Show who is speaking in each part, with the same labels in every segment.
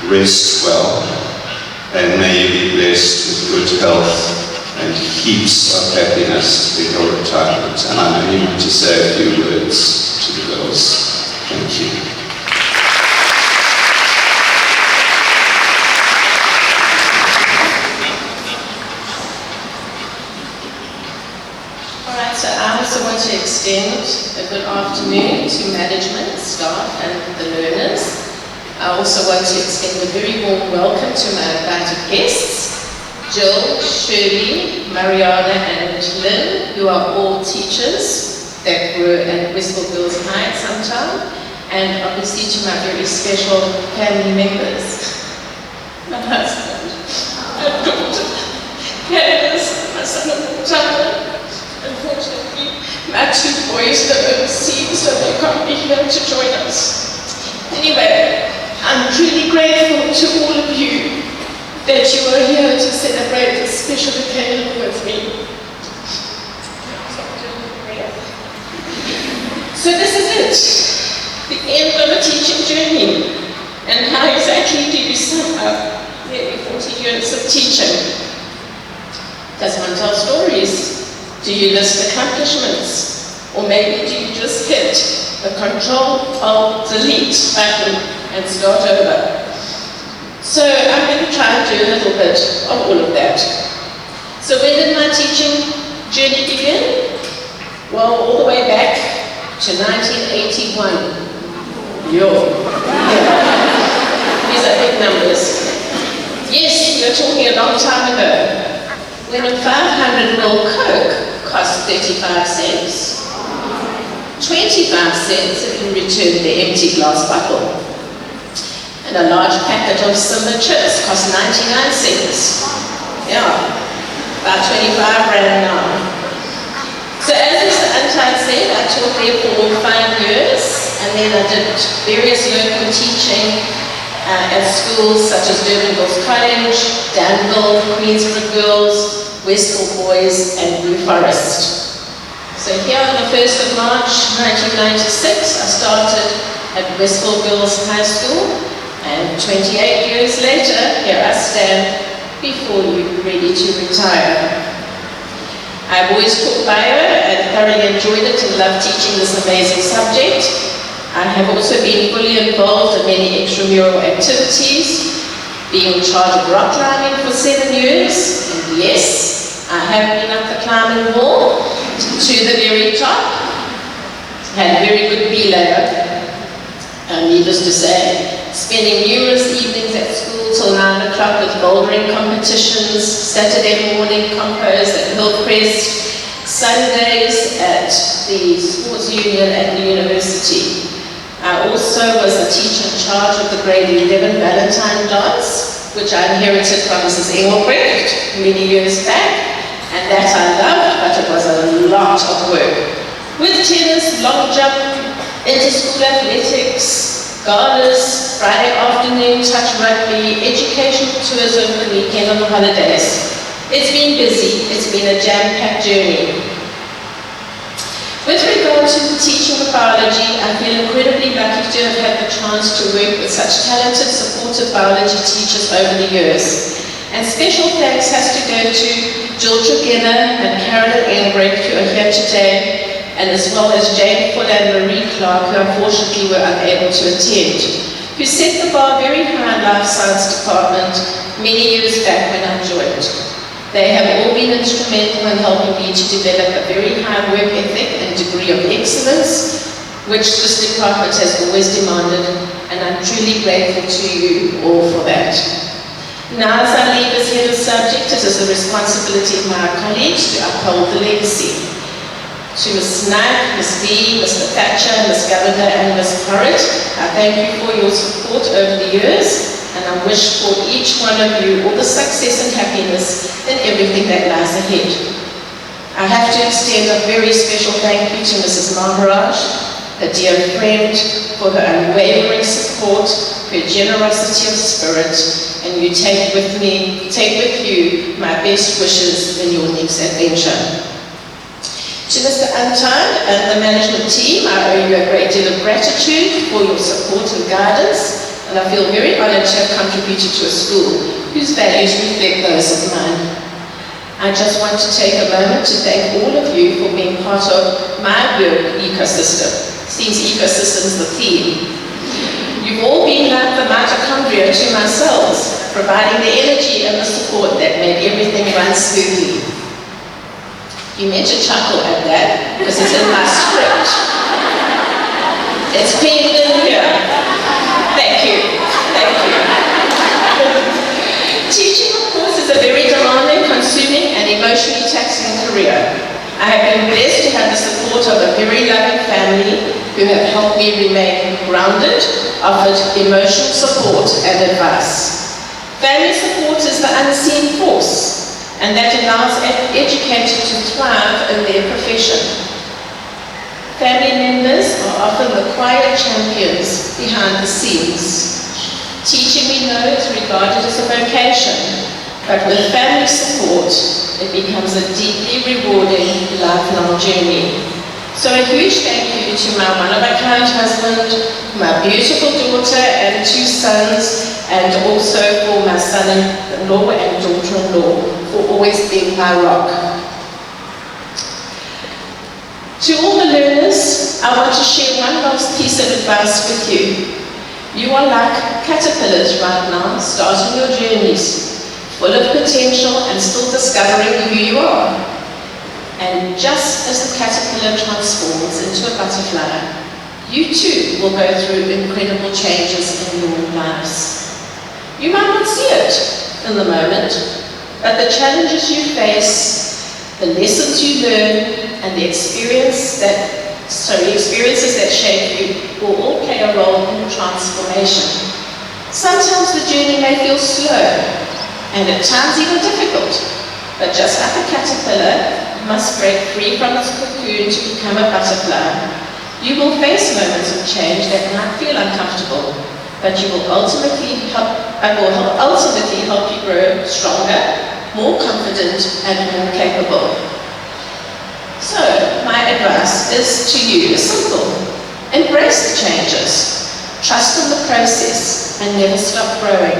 Speaker 1: rest well, and may you be blessed with good health and heaps of happiness in your retirement. And I know you want to say a few words to the girls. Thank you.
Speaker 2: Alright, so I also want to extend a good afternoon to management, staff and the learners. I also want to extend a very warm welcome to my invited guests, Jill, Shirley, Mariana and Lynn, who are all teachers that were at Westville Girls High at some time, and obviously to my very special family members, my husband, my daughter, Candace, my son-in-law, Tyler. Unfortunately, my two boys are overseas, so they can't be here to join us. Anyway, I'm truly grateful to all of you that you are here to celebrate this special occasion with me. So this is it, the end of a teaching journey. And how exactly do you sum up nearly 40 years of teaching? Does one tell stories? Do you list accomplishments? Or maybe do you just hit the Control-Alt-Delete button and start over? So I'm going to try and do a little bit of all of that. So when did my teaching journey begin? Well, all the way back to 1981. These are big numbers. Yes, we are talking a long time ago, when a 500ml Coke cost 35 cents. 25 cents if you return the empty glass bottle. And a large packet of Simba chips cost 99 cents. Yeah, about 25 rand now. So as Mr. Antide said, I taught there for 5 years, and then I did various local teaching at schools such as Durban Girls College, Danville, Queensborough Girls, Westville Boys, and Blue Forest. So here on the 1st of March 1996, I started at Westville Girls High School, and 28 years later, here I stand before you, ready to retire. I've always taught bio and thoroughly enjoyed it and loved teaching this amazing subject. I have also been fully involved in many extramural activities, being in charge of rock climbing for 7 years, and yes, I have been up the climbing wall to the very top. Had a very good belay, needless to say, spending numerous evenings at school till 9 o'clock with bouldering competitions, Saturday morning compos at Hillcrest, Sundays at the sports union at the university. I also was a teacher in charge of the grade 11 Valentine dance, which I inherited from Mrs. Engelbrecht many years back, and that I loved, but it was a lot of work. With tennis, long jump, inter-school athletics, galas, Friday afternoon touch rugby, educational tours over the weekend on the holidays. It's been busy, it's been a jam-packed journey. With regard to the teaching of biology, I feel incredibly lucky to have had the chance to work with such talented, supportive biology teachers over the years. And special thanks has to go to Jill Tregenna and Carolyn Engelbrecht, who are here today, and as well as Jane Fuller and Marie Clark, who unfortunately were unable to attend, who set the bar very high in Life Science Department many years back when I joined. They have all been instrumental in helping me to develop a very high work ethic and degree of excellence, which this department has always demanded, and I'm truly grateful to you all for that. Now, as I leave as head of subject, it is the responsibility of my colleagues to uphold the legacy. To Ms. Knapp, Ms. B, Mr. Thatcher, Ms. Governor, and Ms. Porritt, I thank you for your support over the years, and I wish for each one of you all the success and happiness in everything that lies ahead. I have to extend a very special thank you to Mrs. Maharaj, a dear friend, for her unwavering support, her generosity of spirit, and you take with you my best wishes in your next adventure. To Mr. Antide and the management team, I owe you a great deal of gratitude for your support and guidance, and I feel very honored to have contributed contributed to a school whose values reflect those of mine. I just want to take a moment to thank all of you for being part of my work ecosystem. Seems ecosystem is the theme. You've all been like the mitochondria to my cells, providing the energy and the support that made everything run smoothly. You meant to chuckle at that because it's in my script. It's pinned in here. Thank you. Thank you. Teaching, of course, is a very demanding, consuming, and emotionally taxing career. I have been blessed to have the support of a very loving family who have helped me remain grounded, offered emotional support and advice. Family support is the unseen force, and that allows educators to thrive in their profession. Family members are often the quiet champions behind the scenes. Teaching, we know, is regarded as a vocation, but with family support, it becomes a deeply rewarding, lifelong journey. So a huge thank you to my one-of-a-kind husband, my beautiful daughter and 2 sons, and also for my son-in-law and daughter-in-law for always being my rock. To all the learners, I want to share one last piece of advice with you. You are like caterpillars right now, starting your journeys, full of potential and still discovering who you are. And just as the caterpillar transforms into a butterfly, you too will go through incredible changes in your lives. You might not see it in the moment, but the challenges you face, the lessons you learn, and the experiences that shape you will all play a role in transformation. Sometimes the journey may feel slow, and at times even difficult, but just like a caterpillar must break free from its cocoon to become a butterfly, you will face moments of change that might feel uncomfortable, but you will ultimately help you grow stronger, more confident, and more capable. So, my advice is to you is simple. Embrace the changes, trust in the process, and never stop growing.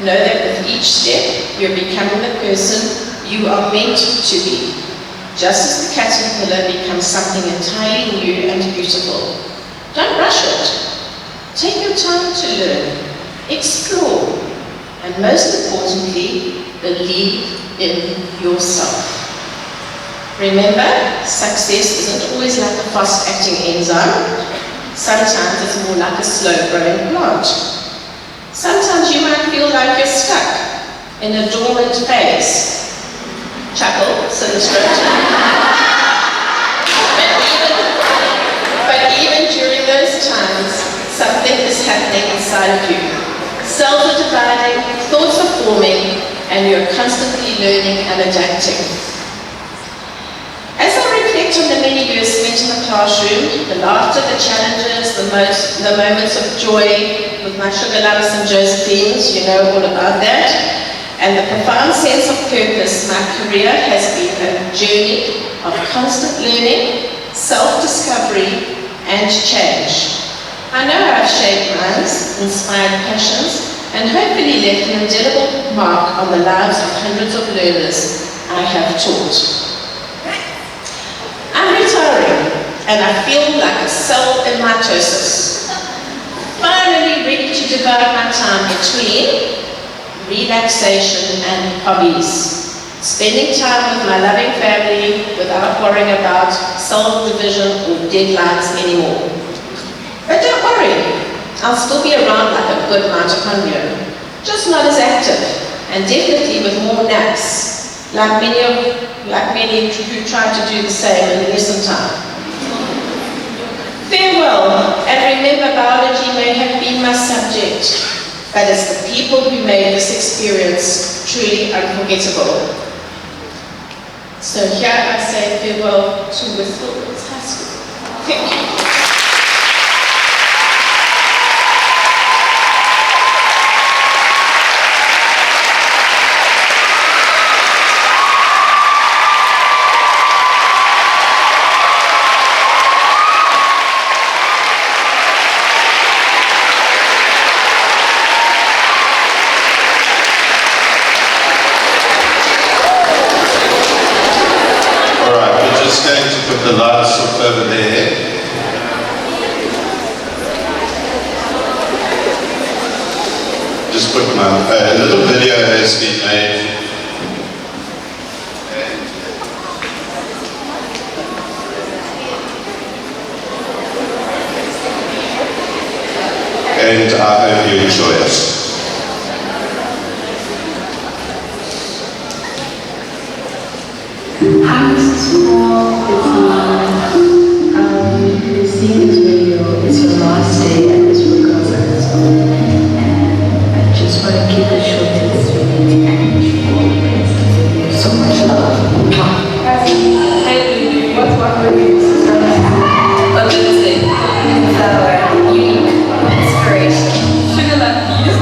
Speaker 2: Know that with each step, you're becoming the person you are meant to be, just as the caterpillar becomes something entirely new and beautiful. Don't rush it. Take your time to learn, explore, and most importantly, believe in yourself. Remember, success isn't always like a fast-acting enzyme. Sometimes it's more like a slow-growing plant. Sometimes you might feel like you're stuck in a dormant phase. Chuckle, sinister. But even during those times, something is happening inside of you. Cells are dividing, thoughts are forming, and you're constantly learning and adapting. As I reflect on the many years spent in the classroom, the laughter, the challenges, the moments of joy with my sugar lumps and Josephines, you know all about that, and the profound sense of purpose, my career has been a journey of constant learning, self-discovery, and change. I know I've shaped minds, inspired passions, and hopefully left an indelible mark on the lives of hundreds of learners I have taught. I'm retiring, and I feel like a cell in mitosis, finally ready to divide my time between relaxation and hobbies, spending time with my loving family without worrying about cell division or deadlines anymore. But don't worry, I'll still be around like a good mitochondria, just not as active, and definitely with more naps, like many who try to do the same in lesson time. Farewell, and remember, biology may have been my subject, but it's the people who made this experience truly unforgettable. So here I say farewell to Wistful Hills High School. Thank you.
Speaker 1: over there. Just put my, a little video has been made. And I hope you enjoy it.
Speaker 3: Hi, Mrs. Paul. We've seen this video. It's your last day at this rehearsal, and I just want to keep it short and sweet and short. So much love.
Speaker 4: Hey, what's one review? Ability, flower, unique, inspiration. Sugar love used.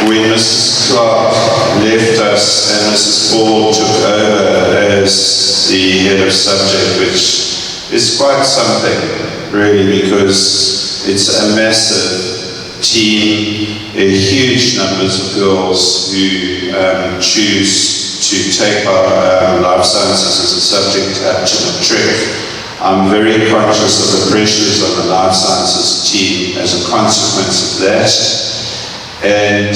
Speaker 1: When Mrs. Clark left us and Mrs. Paul took over as the head of subject, which is quite something, really, because it's a massive team, huge numbers of girls who choose to take our life sciences as a subject up to Matric. I'm very conscious of the pressures on the life sciences team as a consequence of that. And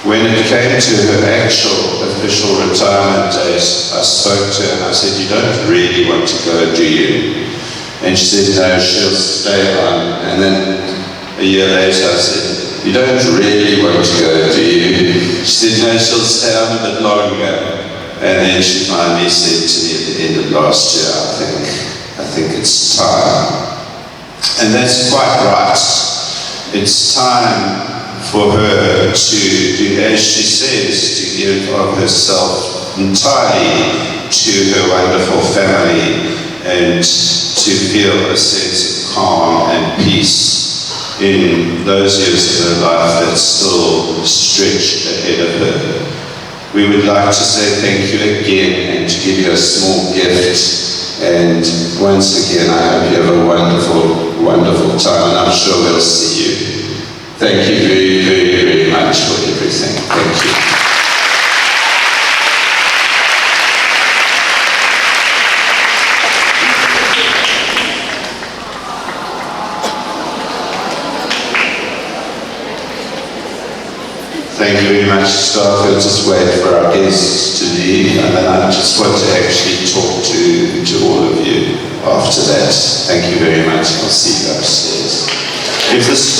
Speaker 1: when it came to her actual official retirement date, I spoke to her and I said, "You don't really want to go, do you?" And she said, "No, she'll stay on." And then a year later I said, "You don't really want to go, do you?" She said, "No, she'll stay on a bit longer." And then she finally said to me at the end of last year, I think it's time. And that's quite right. It's time for her to do, as she says, to give of herself entirely to her wonderful family and to feel a sense of calm and peace in those years of her life that still stretch ahead of her. We would like to say thank you again and to give you a small gift. And once again, I hope you have a wonderful, wonderful time, and I'm sure we'll see you. Thank you very, very, very much for everything. Thank you. Thank you very much, staff. We'll just wait for our guests to leave, and then I just want to actually talk to all of you after that. Thank you very much. I'll see you upstairs. If this